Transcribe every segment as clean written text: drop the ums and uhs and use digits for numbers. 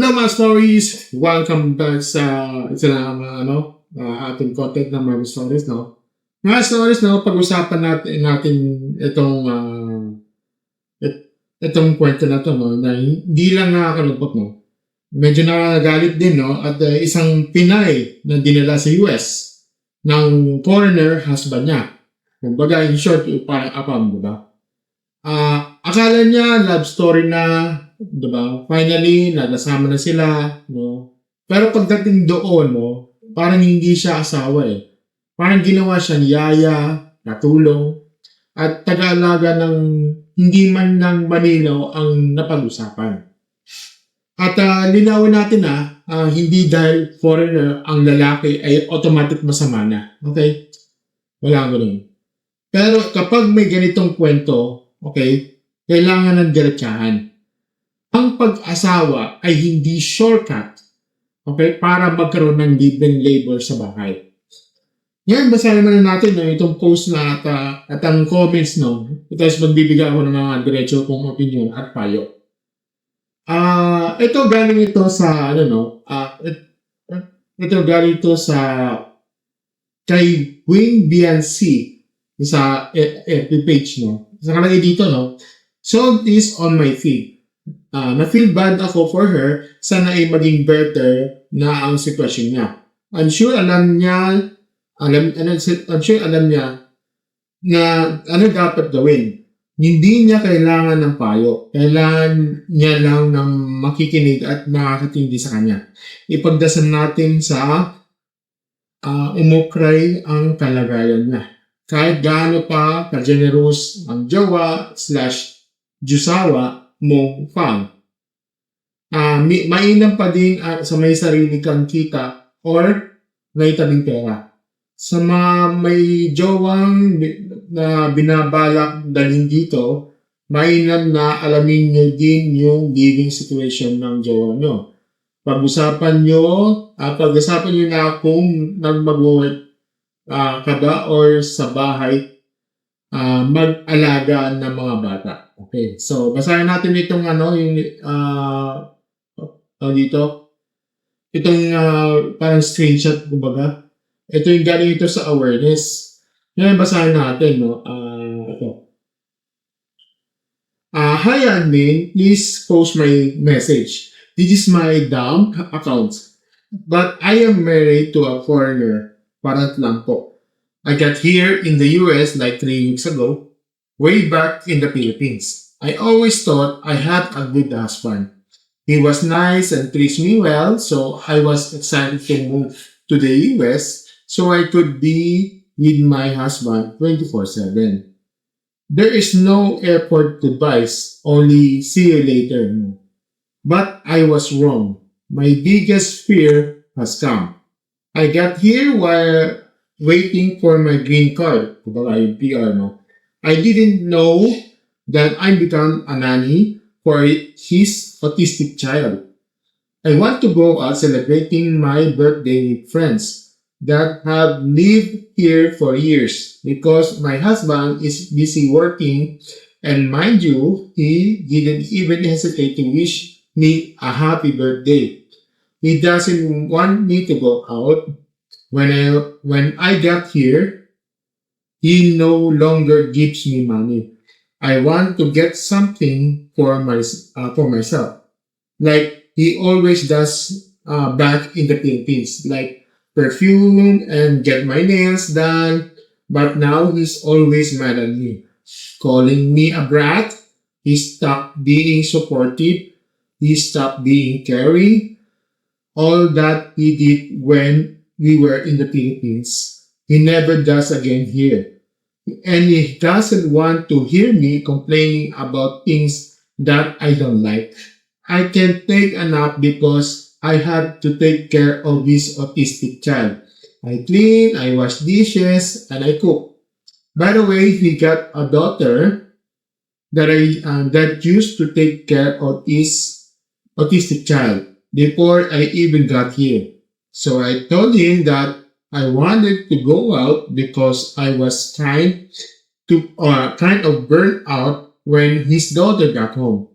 Hello mga stories! Welcome back sa isa na ating content ng mga stories, no? Mga stories, no, pag-usapan natin itong itong kwento na to, no, na hindi lang nakakalungkot, no. Medyo nakagalit din, no, at isang Pinay na dinala sa US ng foreigner husband niya. Kumbaga, in short, parang apam, di ba? Akala niya love story na, 'di ba? Finally, nagkasama na sila, no? Pero pagdating doon, no, parang hindi siya asawa eh. Parang ginawa siyang yaya, katulong, at taga-alaga ng hindi man lang malinaw ang napag-usapan. At linawin natin hindi dahil foreigner ang lalaki ay automatic masama na. Okay? Wala ganun. Pero kapag may ganitong kwento, okay, kailangan ng diretsahan. Ang pag-asawa ay hindi shortcut, okay, para magkaroon ng libreng labor sa bahay. Yan, basahin na natin itong post na at ang comments, no. Tapos magbibigay ako ng mga diretso kong opinion at payo. Ito galing ito sa, ito galing ito sa kay Wing BNC sa FB page, no. Sa kanalay dito, no. So this on my feed. Na-feel bad ako for her, sana ay maging better na ang sitwasyon niya. I'm sure alam niya na ano dapat gawin. Hindi niya kailangan ng payo. Kailangan niya lang ng makikinig at makakatindi sa kanya. Ipagdasal natin sa umukray ang kalagayan niya. Kahit gaano pa ka-generous ang jowa/jusawa mong fan. Mainam pa din sa may sarili kang kita or may tabing pera. Sa mga may jowang na binabalak dalhin dito, mainam na alamin nyo din yung living situation ng jowa nyo. Pag-usapan nyo na kung nagmag-work ka ba or sa bahay mag-alaga ng mga bata. Okay, so basahin natin itong dito. Itong parang screenshot, kumbaga. Ito yung galing ito sa awareness. Ngayon, basahin natin, no? Ito. Hi, admin. Please post my message. This is my dump account. But I am married to a foreigner. Parang lang po. I got here in the US like 3 weeks ago, way back in the Philippines. I always thought I had a good husband. He was nice and treats me well, so I was excited to move to the US so I could be with my husband 24/7. There is no airport goodbyes, only see you later. But I was wrong. My biggest fear has come. I got here while waiting for my green card. Kumbaga yung PR, no? I didn't know that I become a nanny for his autistic child. I want to go out celebrating my birthday with friends that have lived here for years because my husband is busy working, and mind you, he didn't even hesitate to wish me a happy birthday. He doesn't want me to go out. When I got here, he no longer gives me money. I want to get something for myself, like he always does back in the Philippines, like perfume and get my nails done. But now he's always mad at me, calling me a brat. He stopped being supportive. He stopped being caring. All that he did when we were in the Philippines, he never does again here. And he doesn't want to hear me complaining about things that I don't like. I can't take a nap because I have to take care of his autistic child. I clean, I wash dishes, and I cook. By the way, he got a daughter that used to take care of his autistic child before I even got here. So I told him that I wanted to go out because I was kind of burnt out when his daughter got home.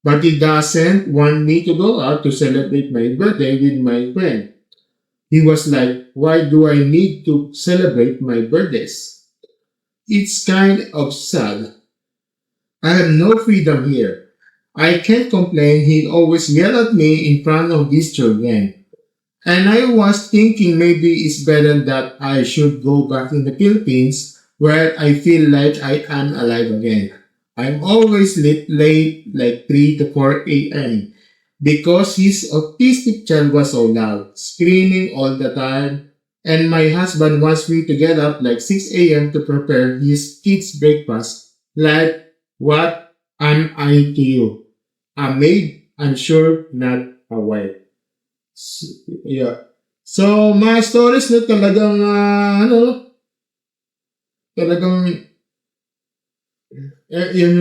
but he doesn't want me to go out to celebrate my birthday with my friend. He was like, why do I need to celebrate my birthdays? It's kind of sad. I have no freedom here. I can't complain. He always yell at me in front of his children. And I was thinking maybe it's better that I should go back in the Philippines where I feel like I am alive again. I'm always late like 3 to 4 a.m. because his autistic child was so loud, screaming all the time. And my husband wants me to get up like 6 a.m. to prepare his kids' breakfast. Like, what am I to you? A maid? I'm sure not a wife. Yeah. So, mga stories na talagang, talagang, yung,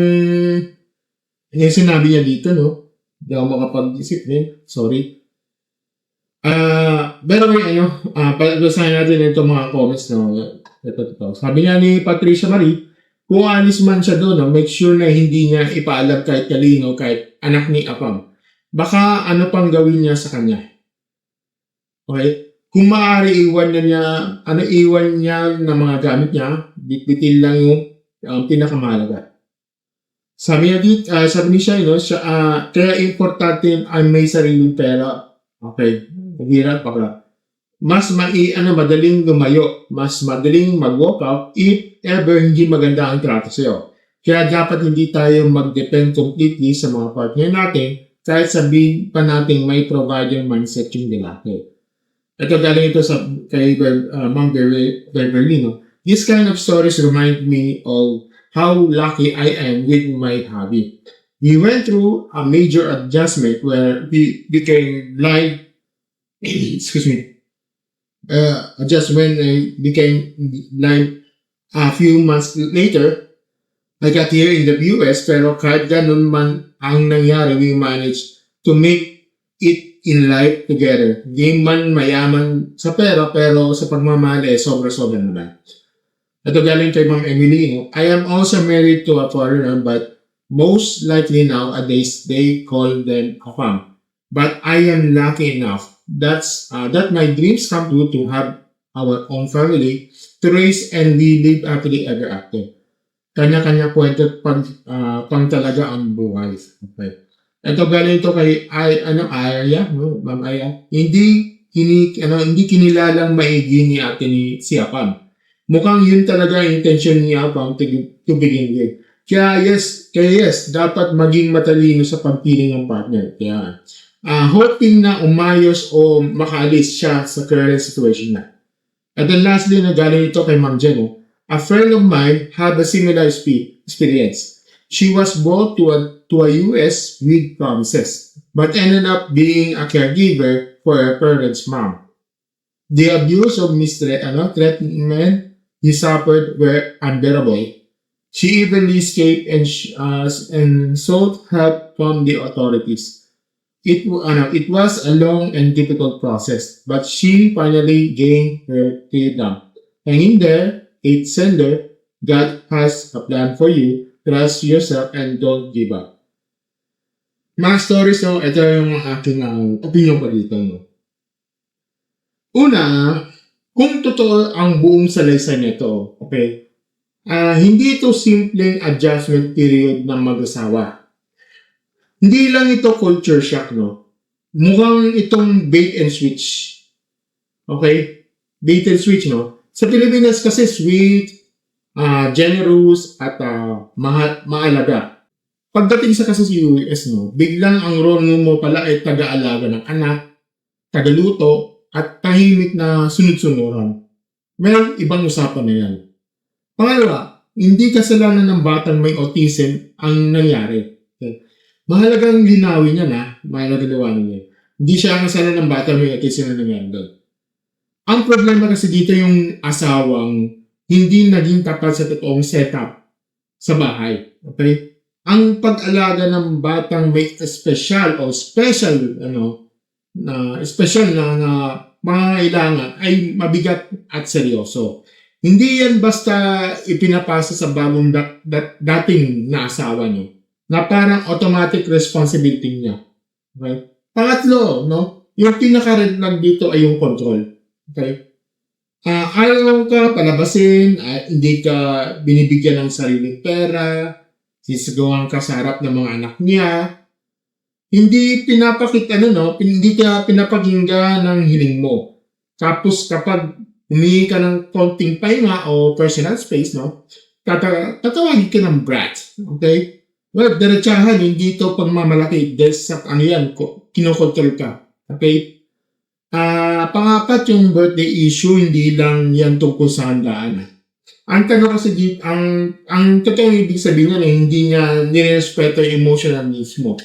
yung sinabi niya dito, no? Hindi ako makapag-isip, sorry. Pero may pag-usahin natin itong mga comments, no? Ito. Sabi nga ni Patricia Marie, kung alis man siya doon, no, make sure na hindi niya ipaalam kahit kalino, kahit anak ni Apam. Baka ano pang gawin niya sa kanya. Okay? Kung maaari iwan niya ng mga gamit niya, bitbitin lang yung pinakamahalaga. Sabi niya dito, kaya importante ay may sariling pera. Okay, hirap pala. Madaling lumayo, mas madaling mag-walk out if ever hindi maganda ang trato sa'yo. Kaya dapat hindi tayo mag-depend completely sa mga partner natin kahit sabihin pa natin may provider mindset yung lalaki. Ito galing ito kay Ma'am Beverly, no? This kind of stories remind me of how lucky I am with my hobby. We went through a major adjustment where we became blind. Just when I became blind a few months later, I got here in the US, pero kahit ganun man ang nangyari, we managed to make it in life together. Di man mayaman sa pera, pero sa pagmamahal sobra-sobra naman. Ito galing kay Ma'am Emily. I am also married to a foreigner, but most likely nowadays they call them a fam. But I am lucky enough that my dreams come true to have our own family to raise and we live happily ever after. Kanya-kanya kwento pang talaga ang buhay. Okay. Ito galing ito kay Aya, no? Ma'am Aya. Hindi kinilalang maigi ni ate si Apam. Mukhang yun talaga ang intention ni Apam to begin with. Kaya yes, dapat maging matalino sa pagpili ng partner. Kaya hoping na umayos o makaalis siya sa current situation na. And then lastly, na galing ito kay Ma'am Jen. A friend of mine had a similar experience. She was brought to a US with promises, but ended up being a caregiver for her parents' mom. The abuse of treatment he suffered were unbearable. She evenly escaped and sought help from the authorities. It was a long and difficult process, but she finally gained her freedom. And in there, it sender, God has a plan for you. Trust yourself and don't give up. Mga stories, no? Ito yung aking opinion ko dito. No? Una, kung totoo ang buong salaysay nito, okay, hindi ito simpleng adjustment period ng mag-asawa. Hindi lang ito culture shock, no? Mukhang itong bait and switch. Okay? Bait and switch, no? Sa Pilipinas kasi sweet, generous, at maalaga. Pagdating sa kasi US, no, biglang ang role mo pala ay taga-alaga ng anak, tagaluto, at tahimik na sunod-sunuran. Merong ibang usapan na yan. Pangalawa, hindi kasalanan ng batang may autism ang nangyari. Okay? Mahalagang linawin niya na, hindi siya kasalanan ng batang may autism na nangyari doon. Ang problema kasi dito yung asawang hindi naging tapat sa totoong setup sa bahay. Okay? Ang pag-alaga ng batang may special na pangangailangan ay mabigat at seryoso. Hindi yan basta ipinapasa sa bagong dating na asawa nyo na parang automatic responsibility niya. Okay? Pangatlo, no? Yung pinaka-red flag dito ay yung control. Okay? Ayaw ka palabasin, hindi ka binibigyan ng sariling pera, sisigawan ka sa harap ng mga anak niya, hindi hindi ka pinapakinggan ng hiling mo. Tapos kapag humingi ka ng konting pahinga o personal space, no? Tatawagin ka ng brat. Okay? Well, diretsahan, hindi ito pagmamalaki. Kinokontrol ka. Okay? Pangapat, yung birthday issue, hindi lang yan tungkol sa handaan. Ang tanong kasi dito, ang totoong ibig sabihin niya hindi niya nirespeto yung emotional needs mo.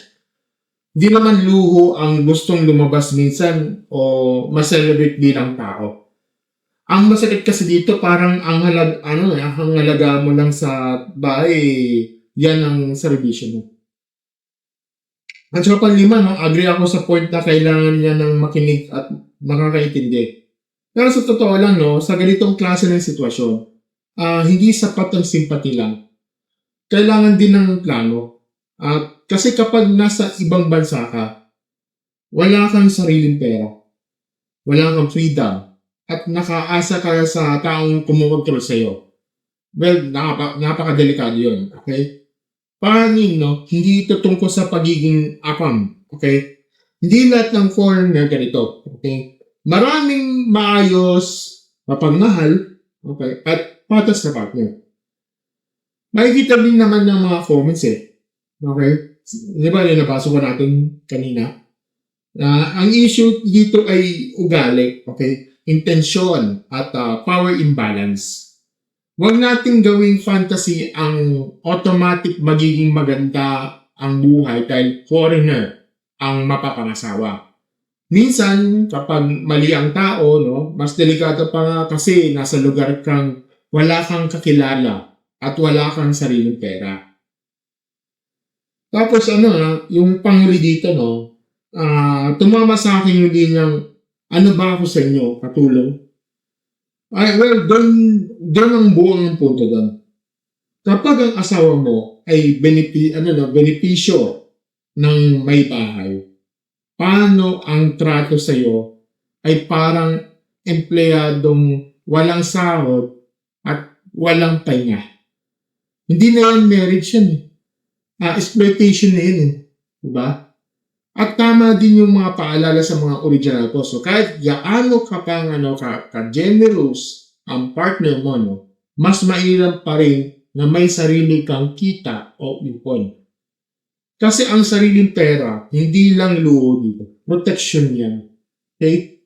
Hindi naman luho ang gustong lumabas minsan o ma-celebrate bilang tao. Ang masakit kasi dito, parang ang halaga mo lang sa bahay, yan ang servisyo mo. At saka panlima, no, agree ako sa point na kailangan niya ng makinig at makakaintindi. Pero sa totoo lang, no, sa ganitong klase ng sitwasyon, hindi sapat ang sympathy lang. Kailangan din ng plano. Kasi kapag nasa ibang bansa ka, wala kang sariling pera, wala kang freedom, at nakaasa ka sa taong kumukontrol sa'yo. Well, napakadelikado yun. Okay? Paning, no, hindi ito tungkol sa pagiging apam. Okay? Hindi lahat ng foreigner ganito. Okay? Maraming maayos, mapagmahal, okay, at patas na partner. Makikita din naman ng mga comments Okay? Di ba, nabasa ko natin kanina? Ang issue dito ay ugali, okay? Intensyon at power imbalance. Huwag nating gawing fantasy ang automatic magiging maganda ang buhay dahil foreigner ang mapapangasawa. Minsan, kapag mali ang tao, no, mas delikado pa nga kasi nasa lugar kang wala kang kakilala at wala kang sariling pera. Tapos yung panghuli dito, no, tumama sa akin yung linyang, ano ba ako sa inyo, katulong? Doon ang buong punto doon. Kapag ang asawa mo ay benepisyo ng may bahay, paano ang trato sa iyo ay parang empleyadong walang sahod at walang pahinga. Hindi na yan marriage yan exploitation na yun diba? At tama din yung mga paalala sa mga original post. So kahit gaano ka pang ka-generous ang partner mo, no, mas mainam pa rin na may sarili kang kita o ipon. Kasi ang sariling pera, hindi lang luho dito. Protection yan. Okay?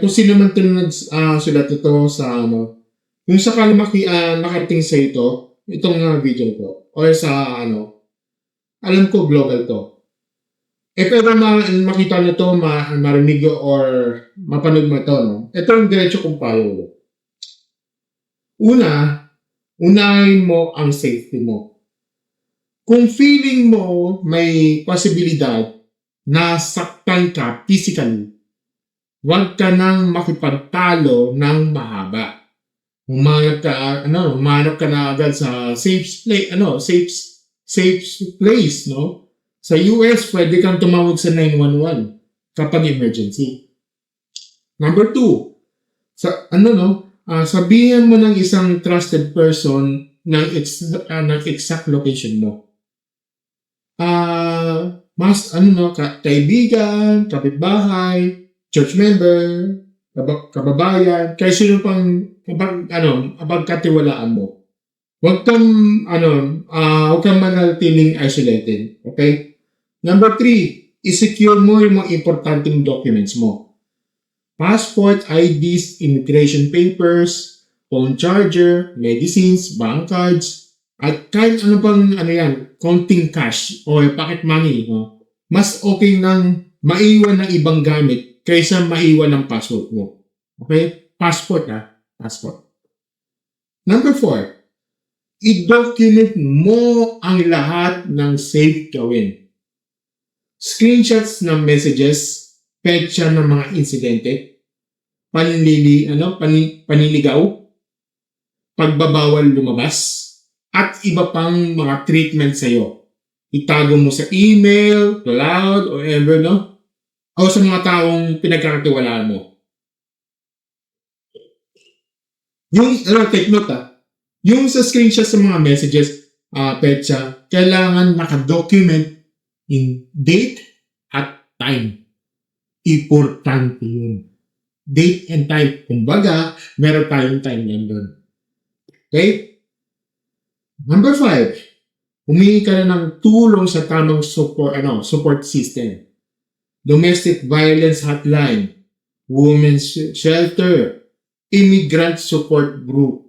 Kung sino man sulat ito sa kung sakali nakating sa itong video ko, or sa alam ko global to. Pero makita nyo to, marinig or mapanood mo ito, no? Ito ang diretso kong payo. Unahin mo ang safety mo. Kung feeling mo may posibilidad na saktan ka physically, huwag ka nang makipagtalo ng mahaba. Humanap ka na agad sa safe place, no? Sa US, pwede kang tumawag sa 911 kapag emergency. Number 2, sabihin mo ng isang trusted person ng exact location mo. Kaibigan, kapitbahay, church member, kababayan, kaya sino pang pagkatiwalaan mo. Huwag kang manatiling isolated. Okay? Number 3, i-secure mo yung mga importanteng documents mo. Passport, IDs, immigration papers, phone charger, medicines, bank cards, at kahit konting cash o pocket money. No? Mas okay nang maiwan ng ibang gamit kaysa maiwan ng passport mo. Okay? Passport. Number 4, i-document mo ang lahat ng safe gawin. Screenshots ng messages, petsa ng mga insidente, panliligaw, pagbabawal lumabas, at iba pang mga treatment sa'yo. Itago mo sa email, cloud, or ever, no? O sa mga taong pinagkakatiwalaan mo. Yung, take note yung sa screenshot sa mga messages, petsa, kailangan naka-document in date at time. Importante yun. Date and time. Kumbaga, meron tayong timeline doon. Okay? Number 5, humingi ka na ng tulong sa tamang support system. Domestic violence hotline, women's shelter, immigrant support group,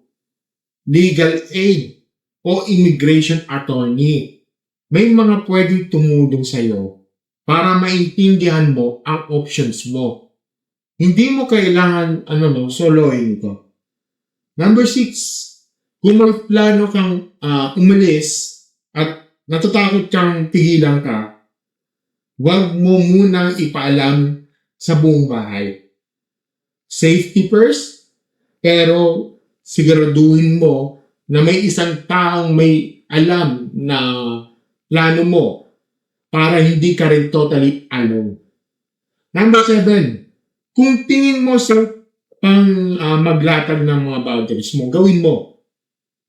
legal aid, o immigration attorney. May mga pwedeng tumulong sa'yo para maintindihan mo ang options mo. Hindi mo kailangan solohin ito. Number 6, kung may plano kang umalis at natatakot kang pigilan ka, huwag mo munang ipaalam sa buong bahay. Safety first, pero siguraduhin mo na may isang taong may alam na plano mo para hindi ka rin totally alone. Number 7, kung tingin mo sa maglatag ng mga boundaries mo, gawin mo.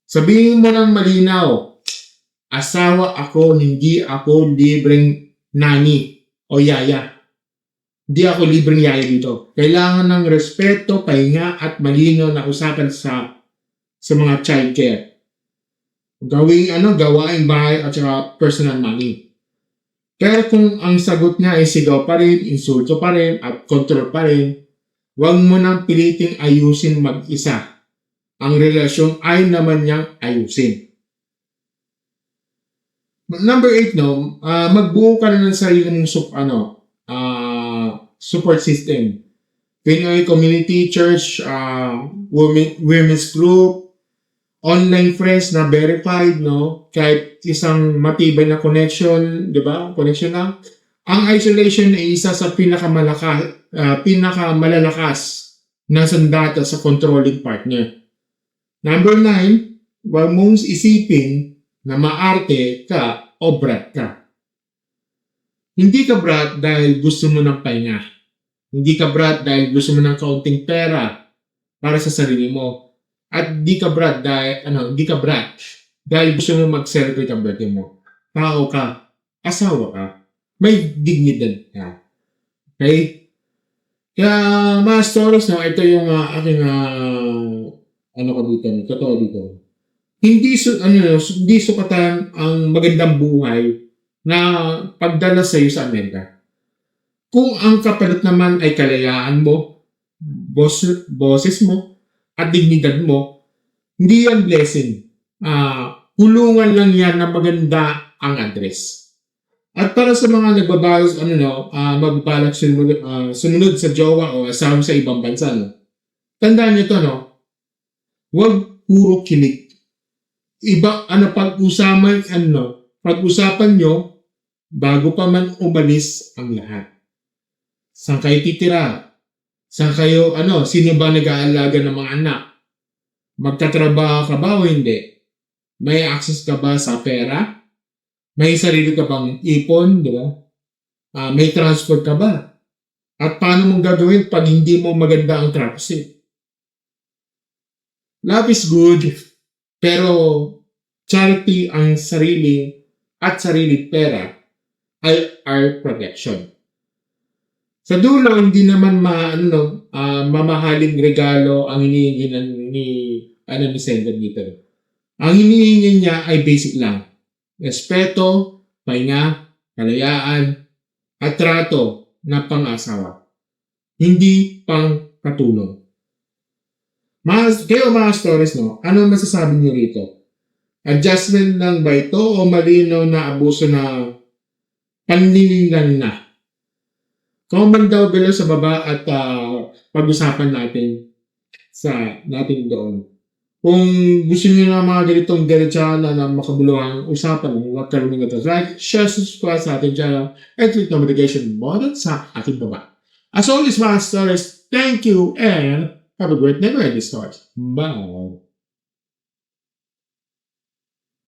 Sabihin mo ng malinaw, asawa ako, hindi ako libreng nani o yaya. Hindi ako libreng yaya dito. Kailangan ng respeto, pahinga at malinaw na usapan sa mga child care. Gawaing bahay at saka personal money. Pero kung ang sagot niya ay sigaw pa rin, insulto pa rin, at control pa rin, huwag mo nang piliting ayusin mag-isa. Ang relasyon ay naman niyang ayusin. Number 8, magbuo ka na ng sarili mong support system. Pinoy Community Church, women's group, online friends na verified, kahit isang matibay na connection, di ba? Connection na. Ang isolation ay isa sa pinakamalalakas na sandata sa controlling partner. Number 9, huwag mong isipin na maarte ka o brat ka. Hindi ka brat dahil gusto mo ng pahinga. Hindi ka brat dahil gusto mo ng kaunting pera para sa sarili mo. At di ka brat dahil gusto mo mag-celebrate ang birthday mo. Tao ka, asawa ka, may dignidad ka. Okay? Kaya mga stories, ito yung aking totoo dito. Hindi sukatan ang magandang buhay na pagdala sa iyo sa Amerika. Kung ang kapalit naman ay kalayaan mo, boses mo, at dignidad mo, hindi yan blessing. Hulungan lang yan na maganda ang address. At para sa mga magbabalak sumunod sa jowa o asawa sa ibang bansa, tandaan nyo to, huwag puro kilig. Pag-usapan nyo, bago pa man umalis ang lahat. Saan kayo titira? Saan kayo, sino ba nag-aalaga ng mga anak? Magtatrabaho ka ba o hindi? May access ka ba sa pera? May sarili ka bang ipon, di ba? May transport ka ba? At paano mong gagawin pag hindi mo maganda ang traffic? Love is good, pero charity ang sarili at sarili pera ay our protection. Sa dulo, hindi naman mamahaling regalo ang hinihingi ni Sender dito. Ang hinihingi niya ay basic lang. Respeto, pahinga, kalayaan, at trato na pang-asawa. Hindi pang katulong. Kayo mga stories, ano masasabi niyo rito? Adjustment lang ba ito o malinaw na abuso na panlililan na? Comment daw below sa baba at pag-usapan natin doon. Kung gusto niyo na mga ganitong diretsahan na makabuluhang usapan, huwag kalimutan to like, share, subscribe sa ating channel, and click notification button sa ating baba. As always, mga stories, thank you and have a great day, stories. Bye!